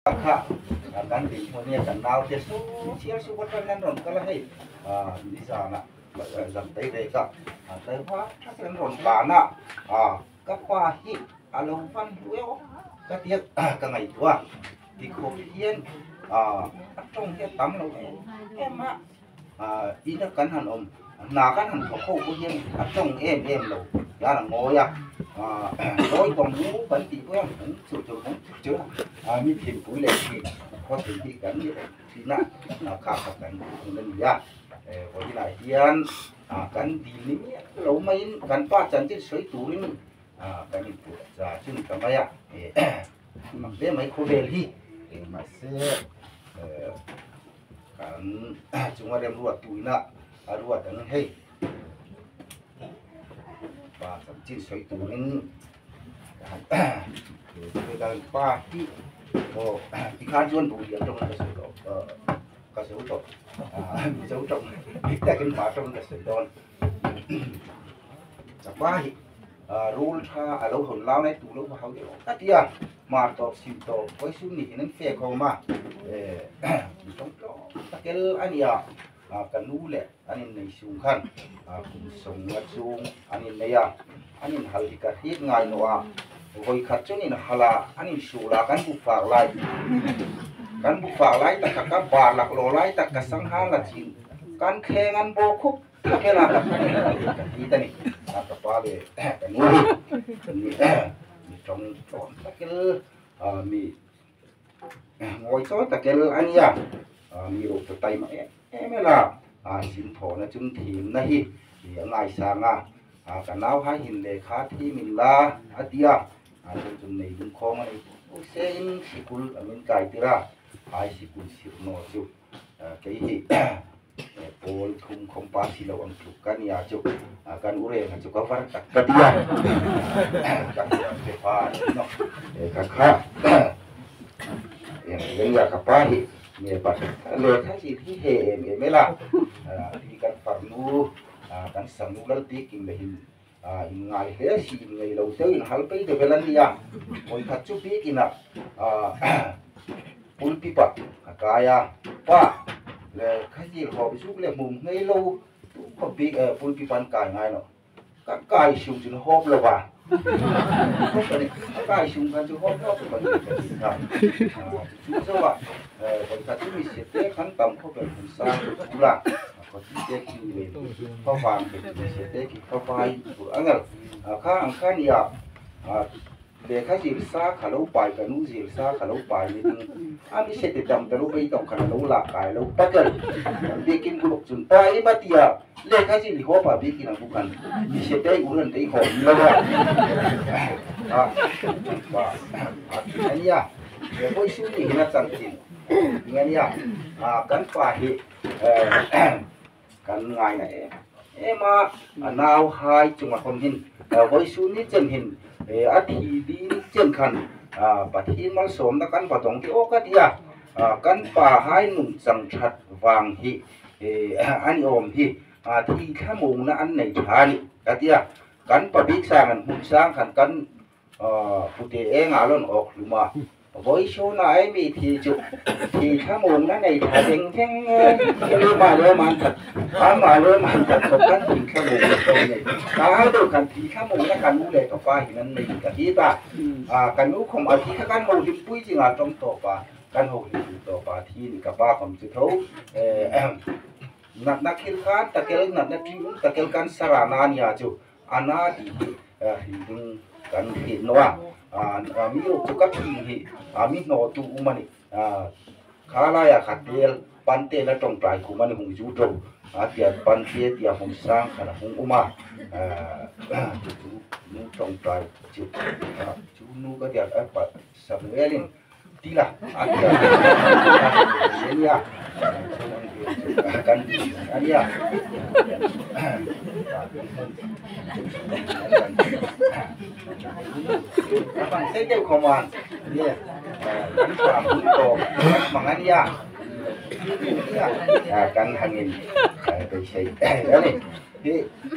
Kha kan di punya kan nau dia sial super kan ron kala hei di sana zam tei dei ka tei pha kan ron pa na ka pa hi alo van weo ka tiek ka ngai tua di ko hien trong cái tấm lâu em ina kan han na kan han ko ko hien trong em lâu ya là ngồi nói còn muốn vẫn thì có cũng chịu cũng chưa mi tìm cuối lệ thì có thể đi cảnh thì nè khá cảnh nên ya có như này hiền cảnh đi ní lâu mấy cảnh ba chân trên suối tủ ní cảnh đi ra chân cái mấy mà để mấy cô về đi mà sẽ cảnh chúng ta đem ruột tuổi nè ruột đằng hay và thậm chí sấy tủ nên cái pha thì khá chuyên tủ điện trong cái sấy tủ dấu trong cái cái pha trong cái sấy đòn pha thì rule tha lâu hồn lao này tủ lâu vào cái cái kia mà top xịn top với số này nên phê không mà trong đó cái anh kan nule anin nei sung khan kum song ngat sung anin neya anin haldi ka hit ngai noa goi khat chunin hala anin sula kan bu fak lai ta ka ba lak lo lai ta ka sang ha la chin kan khengan bo khup ta ke la ka ti ta ni ka pa le ka nu ni trong ta ke mi ngồi chó ta ke ania mi ro ta tai ma em là xin thọ là chúng thiền này thì ngày sáng cả nào hai hình lệ khá thì mình là tia chúng này cũng không này sẽ in sikul mình cài tira hai sikul sip no chu cái gì pol thum không pa si lâu ăn chụp cái nhà chụp cái ure là chụp cái var cái tia cái pha nó cái khác yang ya kapahi nghe bác lời thay gì thì hệ mấy là thì cần phải nu cần sắm nu lần tí kinh về hình ngày thế thì ngày đầu tiên hal pay de velan ya moi khát chút tí kinh à pulpi pa kaya pa le cái gì họ bị chút le mùng ngay lâu có bị pulpi pan cài ngay nó các cài sung chừng hộp là vào không phải cài sung kan chừng hộp nó phải chúng ta còn cả chúng mình sẽ té khăn tầm không phải cũng xa cũng là có tí té khi về phao vàng thì mình sẽ té khi phao phai của anh khá khá nhiều để khai gì xa khá lâu bài cả nút gì xa khá lâu bài nên anh sẽ để đầm cả lâu bây tổng khá lâu lạc cái lâu tắc rồi để kinh của chúng ta ấy bắt tia để khai gì thì khó mà biết kinh là cũng cần mình sẽ té cũng lần té hồn lâu rồi anh nhá để với suy nghĩ là chẳng chịu nghe nhá cắn phải cắn ngày này em nào hai chúng mà không hình với suy nghĩ chân hình thì đi chân khăn và thì mà sớm đã cắn vào trong cái ô cái dia cắn phải hai nụ chẳng chặt vàng hi anh ôm hi thì cái mùng nó ăn này chả đi cái dia cắn phải biết sang anh hùng sang khăn cắn phụ thể e ngã luôn ốc mà với số này mi thì chụp thì cái mùng nó này thà đen đen lưu mà thật mà lưu mà thật không cắn thì cái mùng này cái đồ cần thì cái mùng nó cần mua để tập phải nên mình cái gì ta cần mua không ở thì cái cần mùng thì quý chỉ là trong tổ và cần hồ thì tổ và thì cái ba không chịu thấu nát kia khác ta kêu nát kia ta kêu cần sarana nia chú anh thì cần thì nó mi ro tukap hi mi no tu umani khala ya khatel pante la tong trai ku mani hung ju tro tia pante tia hung sang kana hung uma nu tong trai chu nu ka dia pa samuelin tila atia ya kan adia abang saya jauh kawan dia kan kamu to mangan ya kan hangin cái xây đấy thì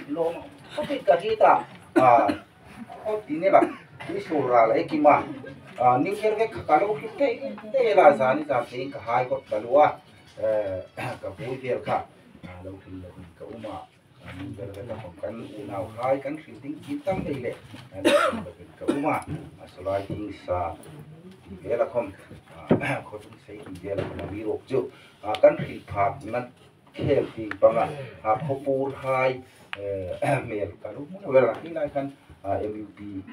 nó có cái kita có tí này là cái số ra lấy kim mà New Year ke kalau kita lah zani zani ke hai kot balua ke buir ka lalu kita ke rumah New Year ke kan unau hai kan shooting kita le ke rumah selain sa dia lah kom kot sei dia lah kom birok jo kan phap nan khe ti banga khopur hai mer kalau mun wala hilai kan MUP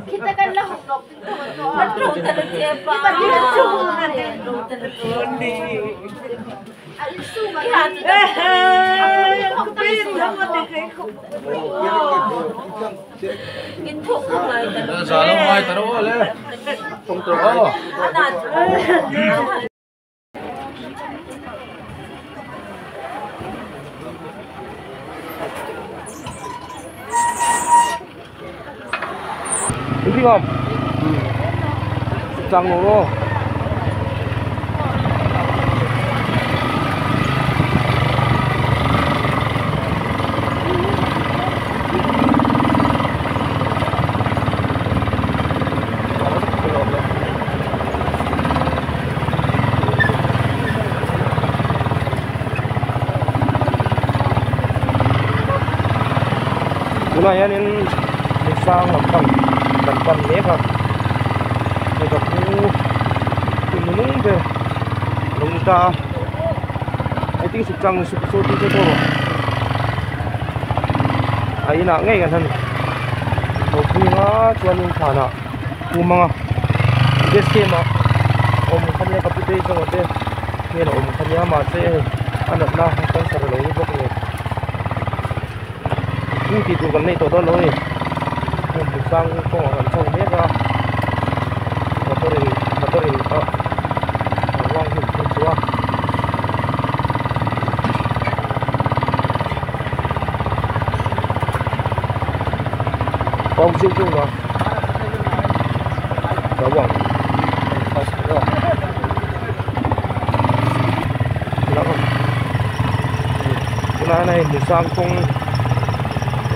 Kita kan lah hok Ini ngom, cang nolo. Lumayan ini sang lapang. Dan pan merah, mereka pun menung deh, longga, I think sukang susu itu tu, ayi nak ngai kan han, punya tuan yang sana, umang, geske mak, kanya kapite sama deh, ni kanya masih anak lah kan sarang ini pokoknya, ini tidur kan ni tu dah loh ni. Sang ko ang song mega motorin wang hin tua bong siu chung lo da wang pas lo kuna nai mu sang kong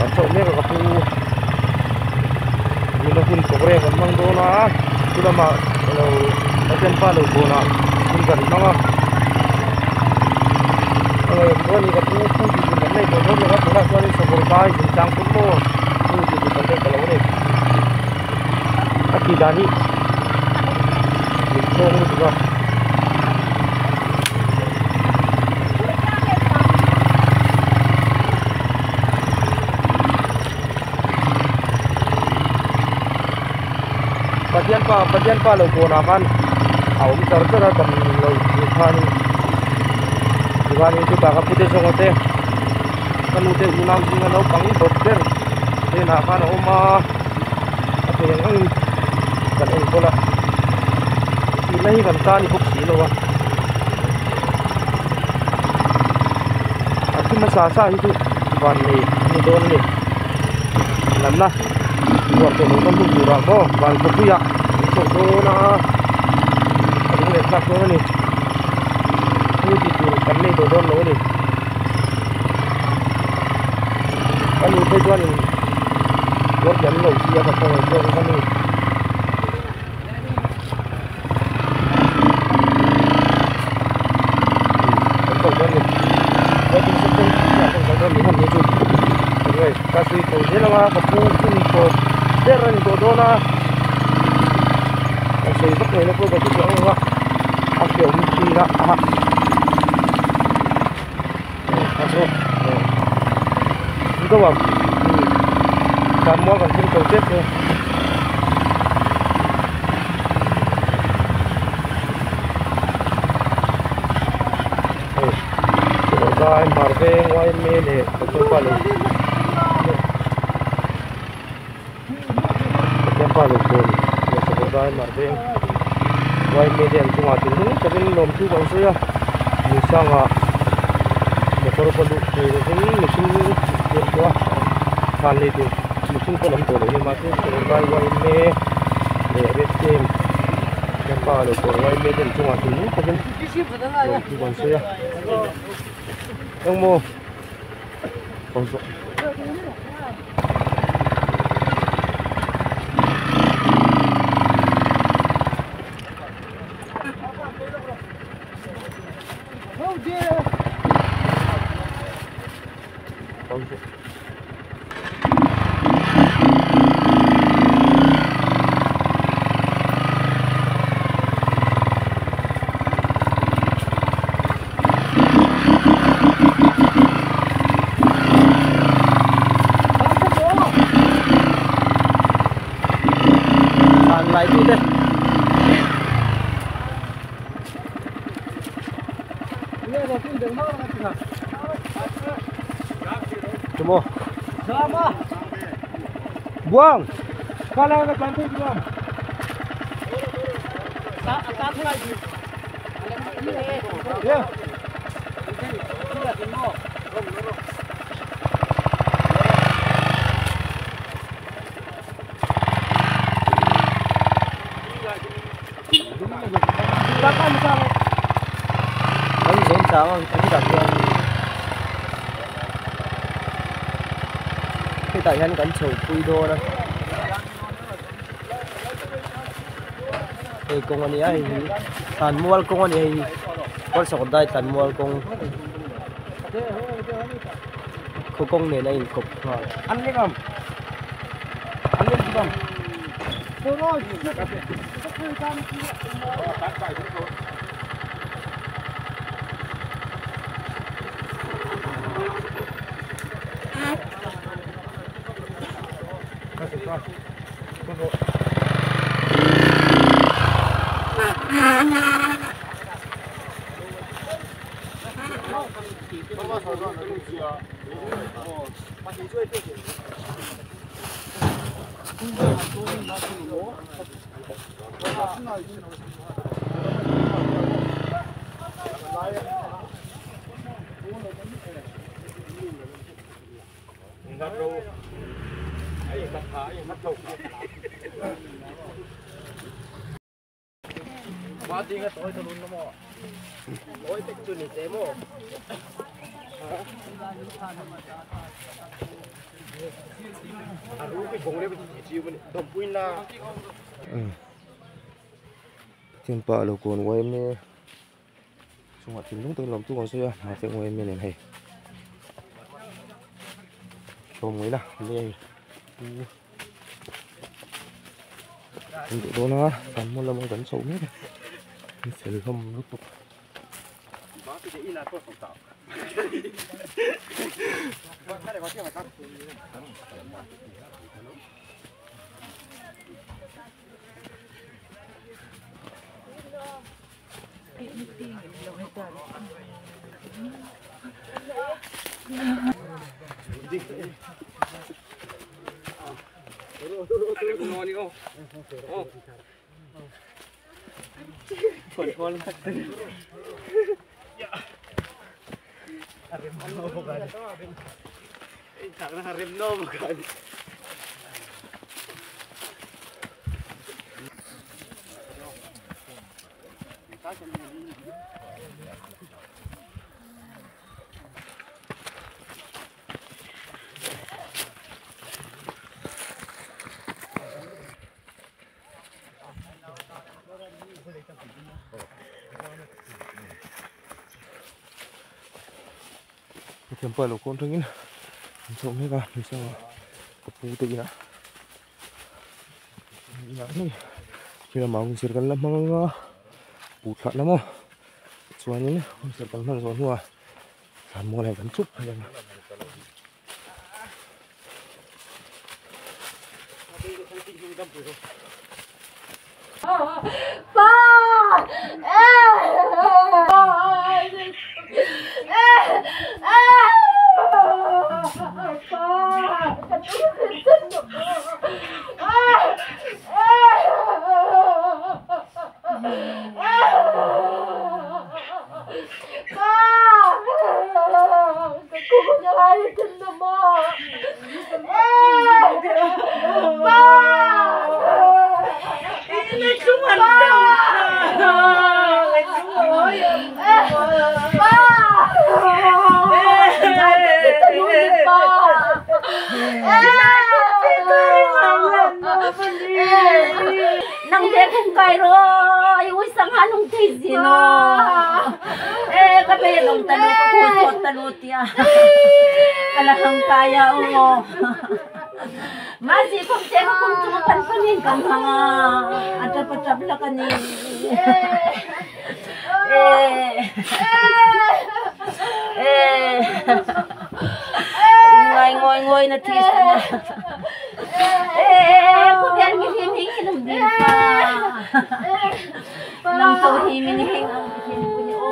ang song mega ka pu Bila pun sore kan mang dona, sudah mak kalau macam palu dona, pun kan manga. Kalau ni kat tu di mana ni, kalau ni kat mana kalau sebor kai, sincang pun tu, tu di tempat kalau ni. Aki dani, itu juga. Bagian pa lo ko na kan aw mi tar tar kan lo khani tu ta ka pute so ngote kan ute unang singa lo pangi dokter de na kan oma ate yang kan eng bola ilahi kan ta ni buk si lo wa ati masasa itu ban ni don ni lamna waktu nonton tu curang ko ban ko ya itu na ada ni tak ko ni tu di tu kan ni tu don lo ni kan ni tu kan buat jam lo siapa kau buat kan ni kau don ni buat tu sebab kau don ni kan ni tu rồi kasih kau dia lah kau pun kau terang tu dona saya bắt này nó có cái chỗ không ạ kiểu như là các bạn làm mua còn thêm cầu tiếp nữa rồi mở về ngoài mê để tôi qua luôn em qua luôn rồi mở về ngoài mê để chúng ta chúng ta bên lồng thu bằng sữa mình sang à một số phần đủ thì mình xin được qua thành đi thì mình xin có làm tổ nhưng mà cái ngoài mê để biết thêm em qua được ngoài mê để chúng ta chúng ta bên lồng thu bằng sữa ông mua còn rồi lại đi đây semua buang kalau nak bantu buang satu lagi ya Silakan misalnya. Kami sama, kami tak buat. Kita yang kan chầu pui đô đó. Thì công anh ấy tàn mua công anh ấy có sổ đây tàn mua công khu công này này cục ăn đi không? Ăn đi không? Mati nga toy tulun na mo. Oy picture ni demo. Aru cái bông này bị chịu bên đồng pin là. Trên bờ lầu cồn của em nè. Xong rồi chúng tôi làm tu còn xưa, mà sẽ của em nè này. Trông ấy nào, đây. Tụi tôi nó làm một lần vẫn sâu nhất. Sẽ được không lúc tục. tempat lo kontengin. So mereka bisa keputi na. Ini kira mau circle lah mga putra na mo. Soalnya ni circle man soalnya kamu lagi kan cup aja. Nang dekong kairo, isang hanong tizino. Kape nung tanong ko kusot tanutya. Kalahang kaya mo. Masih kung teka kung tumapanpanin kang mga atap-atap kanin. Ngoy na tisa na. Kung yan hihingin ng din pa. Nang so hihingin ang hihingin ko niyo.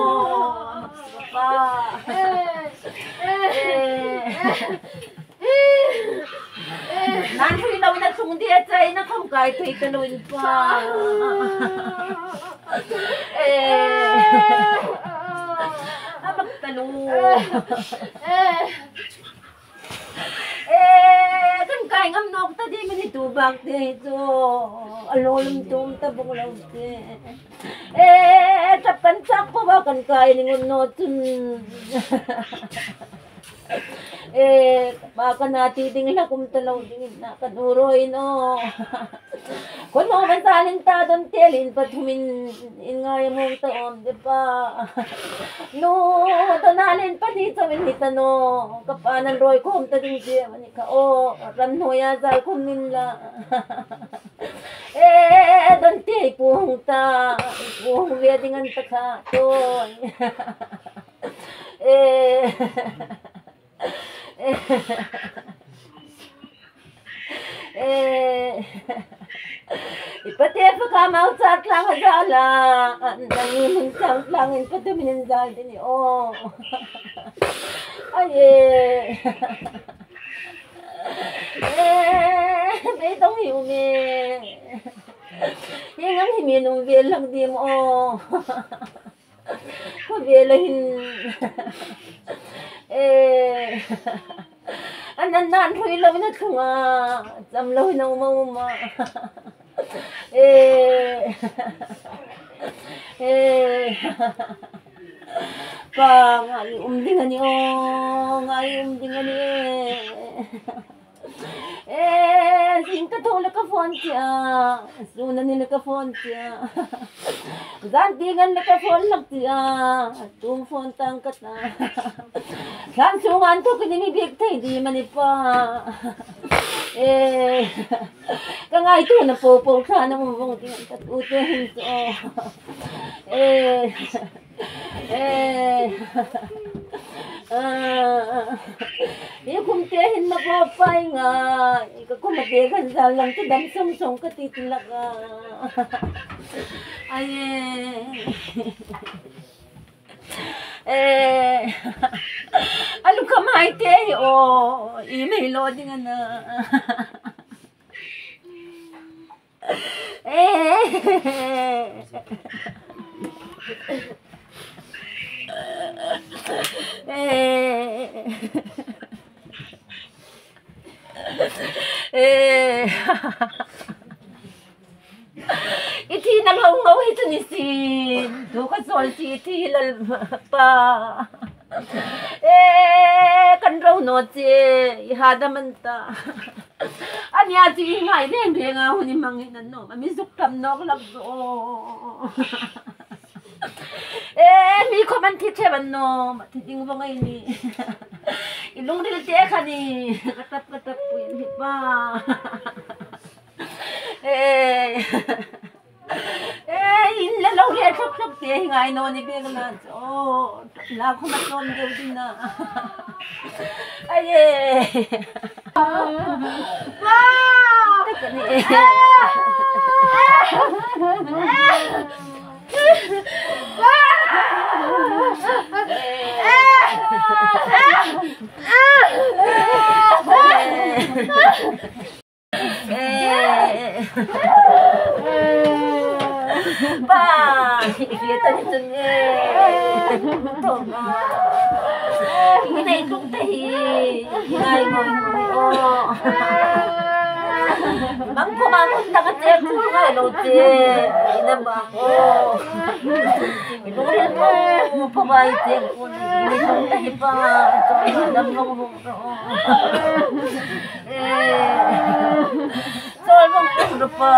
Pa. Nanto ilaw na sungdi at sa'yo na kung kahit ito itanawin pa. Magtalo. Kan kaya ngam nok tadi manitubak dito. Alolong tum tabong law te. Tapkan sakpo ba kan kaya ningon notun. Baka natitingin na kumtalaw dingin na kanuroy no. Kung mo masalin ta doon telin pat humin ingay mong taon di ba? No, tonalin pa dito minita no. Kapanan roy ko humta din siya manika o ramnoya zal kuminla. Doon te puhong ta puhong weddingan ta ka to. Ipati pa mau sa lang adala nangin sa langin pa tuminin dal din oh ay betong yumi yang himinong bilang di mo ko bilahin anan ko ilaw na tunga samlaw na umuma pa ngai umdingan yo singkat hula ka phone siya suna nila ka phone siya gantingan na ka phone lang siya tum phone tangkat na sansungan to kinimibig tayo di manipa kanga ito na po sana mo bang tingnan katutuhin to kumtiyahin na po pa nga ikakumatikan sa lang ito dam song katitila ka ay alam ka maite o email loading na iti nalungaw ito ni Sin duka sol si iti hilal pa kan raw no si ihada man ta anya si ngay din nga huni manginan no mamisuk tam no klab mi ko man ti che ban no ti ding ba ngai ni ilung dil te khani katap pu yan hi pa in la lo le thok te ngai no ni be na o la ko ma nom de din na ai ba ta ni ba kita nito ni toma hinay itong tahi hinay mo mang kumamunta ka tiyak ko nga lote inaba ko inulit mo pabay tiyak ko hinay itong tahi pa alam mo mo sol mong puro pa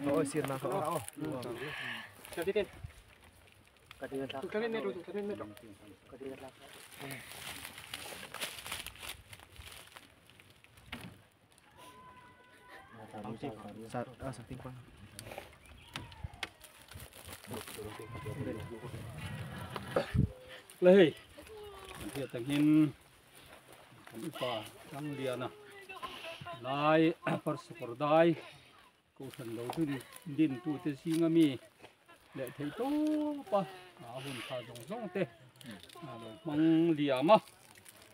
Oh, sirna ka. Sa tingpang. Lei, dia tengin apa yang dia na, lai perseperdai, kusan lautun din tu te singami, le thei to pa, ahun kha jong te, mang dia ma,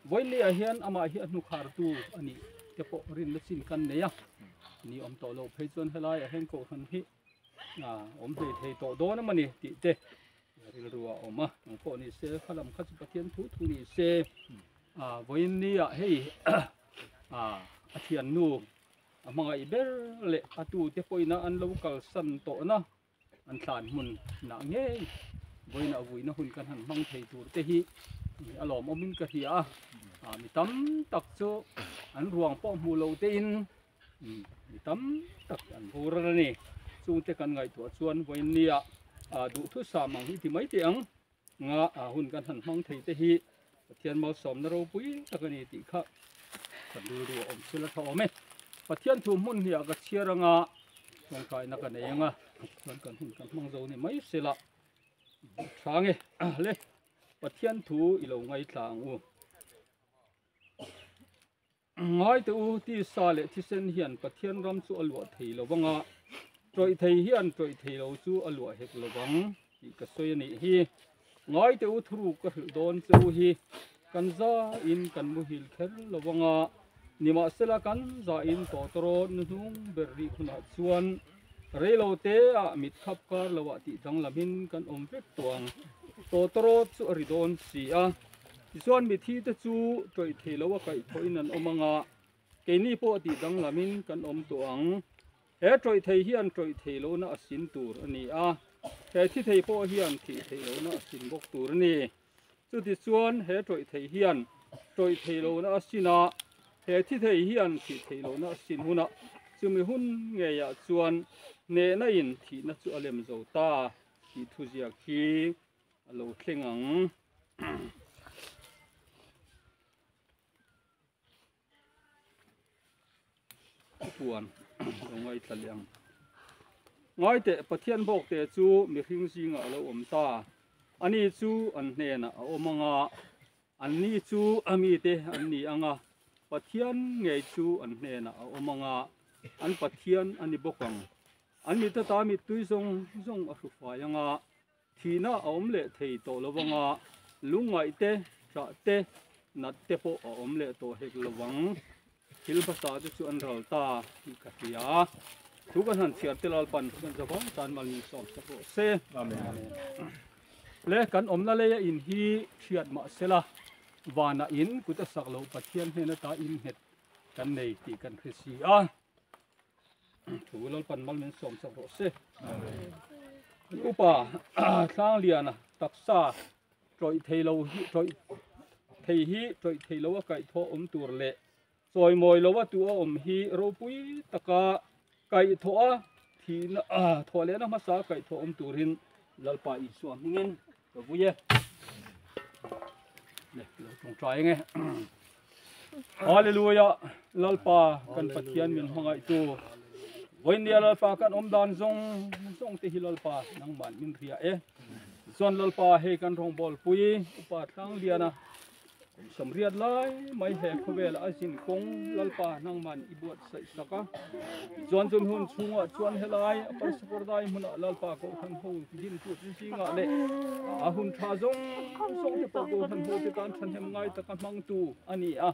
boy lia hian ama hian nu khar tu ani kepo rin lesin kan ne ya, ni om to lo phei chon helai a hen ko han hi, om be thei to do na mani ti te. Rin ruwa oma ang po ni se kalam kasi patian tu ni se voin ni hei atian nu mga iber le atu te po ina an local san to na an tlan mun na nge voin na vui na hun kan han mang thei tur te hi alom omin ka hi mi tam tak chu an ruang po mu lo te in mi tam tak an hura ni chung te kan ngai tu chuan voin ni du thu sa mang hi ti mai te ang nga hun kan han mang thei te hi pathian mau som na ro pui takani ti kha kan du ru om sila tho me pathian thu mun hi aga chiaranga song kai na kan enga kan hun kan mang zo ni mai sila thange le pathian thu ilo ngai tlang u ngai tu ti sa le thi sen hian pathian ram chu alwa thei lo wanga troi thei hian troi thei lo chu alwa hek lo wang ti ka soi ni hi ngai te u thru ka hil don chu hi kan za in kan mu hil kher lo wanga nima sela kan za in to toro nung berri khuna chuan relo te a mit khap kar lawa ti dang lamin kan om vek tuang to toro chu ri don si a chuan mi thi te chu troi thei lo wa kai thoin an omanga ke ni po ti dang lamin kan om tuang he troi thei hian troi thei lo na asin tur ani a he thi thei po hian thi thei lo na asin bok tur ni chu ti chuan he troi thei hian troi thei lo na asina he thi thei hian thi thei lo na asin huna chu mi hun nge ya chuan ne na in thi na chu alem zo ta ki thu ziak hi alo tlengang tuan ngai taliang ngai te pathian bok te chu mi hring zinga alo om ta ani chu an hne na omanga anni chu ami te anni anga pathian ngei chu an hne na omanga an pathian ani bokang an mi ta ta mi tui zong zong a hru fa yanga thina om le thei to lowanga lungai te tra te nat te po om le to hek lowang thil basa te chu an ral ta hi ka hria thu kan han chiar te lal pan kan jawa tan mal ni som sa ko se amen le kan om na le in hi thiat ma sela wana in kuta saklo pathian hena ta in het kan nei ti kan khisi a thu lal pan mal men som sa ko se upa thang liana taksa troi theilo hi troi thei hi troi theilo kai tho tur le soi moi lo wa tu om hi ro pui taka kai tho a thi na tho le na ma sa kai tho turin lalpa i suam ngin ko buye le lo tong trai nge hallelujah lalpa kan pathian min hongai tu voin dia lalpa kan om dan zong zong te hilalpa nang man min ria e zon lalpa he kan rong bol pui upa tlang liana samriat lai mai he khovel asin kong lalpa nang man ibuat sai saka zon zon hun chunga chuan helai apar supordai muna lalpa ko khan ho din tu singa le a hun tha zong song te ko khan ho te kan than hem ngai ta kan mang tu ani a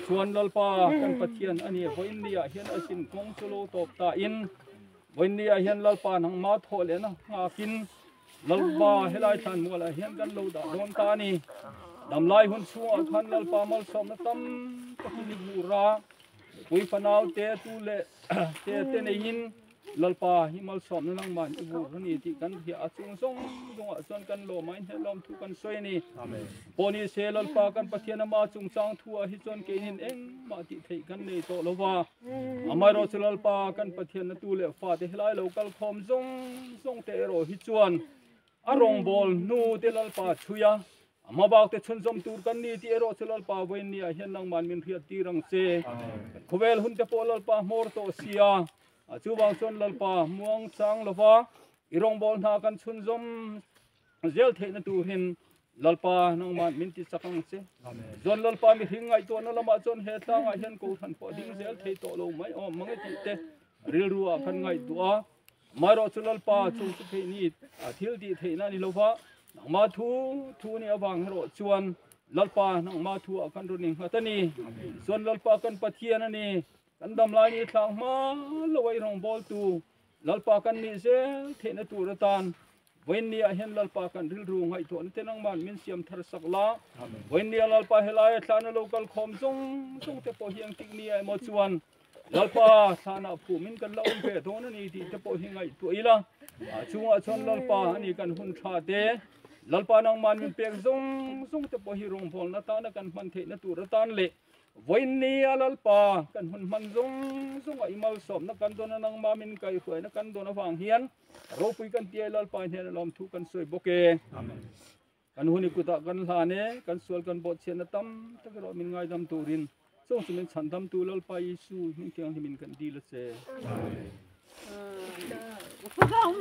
chuan lalpa kan pathian ani voin nia hian asin kong solo top ta in voin nia hian lalpa nang ma tho le na nga kin lalpa helai than mo la hian kan lo da don ta ni dam lai hun chu a khan lalpa mal som na tam pakini bura pui panau te tu le te nei hin lalpa himal som na nang man ibu ni ti kan hi a chung song song a chon kan lo main he lom thu kan soi ni amen poni se lalpa kan pathian ma chung chang thu a hi chon ke hin eng ma ti thei kan nei to lowa amai ro lalpa kan pathian na tu le fa te helai local khom zong zong te ro hi chuan arong bol nu te lalpa thuya ma bak te chun zom tur kan ni ti ero chelal pa voin ni a hian nang man min riat ti rang se khovel hun te polal pa mor to sia a chu wang chon lal pa muang chang lova irong bol na kan chun zom zel the na tur hin lal pa nang man min ti sakang se zon lal pa mi hingai to na lama chon he tlang a hian ko than po ding zel the to lo mai o mangai ti te ril ruwa khan ngai tu a maro chulal pa chu chu the ni a thil ti the na ni lova nang ma thu ni awang ro chuan lalpa nang ma thu akan runing hatani chuan lalpa kan pathian ani kan dam lai ni thlang ma loi rong bol tu lalpa kan ni se thena tu ratan voin ni a hian lalpa kan ril ru ngai to an tenang man min siam thar sakla voin ni lalpa helai thana local khom zong zong te po hiang tik ni ai mo chuan lalpa thana phu min kan laum pe don ani ti te po hingai tu ila chunga chon lalpa ani kan hun tha te lalpa nang man min pek zong zong te po hi rong bol na ta na kan man the na tu ratan le voin ni lalpa kan hun man zong zong ai mal som na kan don nang ma min kai khoi na kan don awang hian ro pui kan ti lalpa hian lom thu kan soi boke amen kan huni kuta kan la ne kan sual kan bot chen na tam ta ro min ngai dam turin song sumin chan dam tu lalpa isu min kyang himin kan di la se amen Không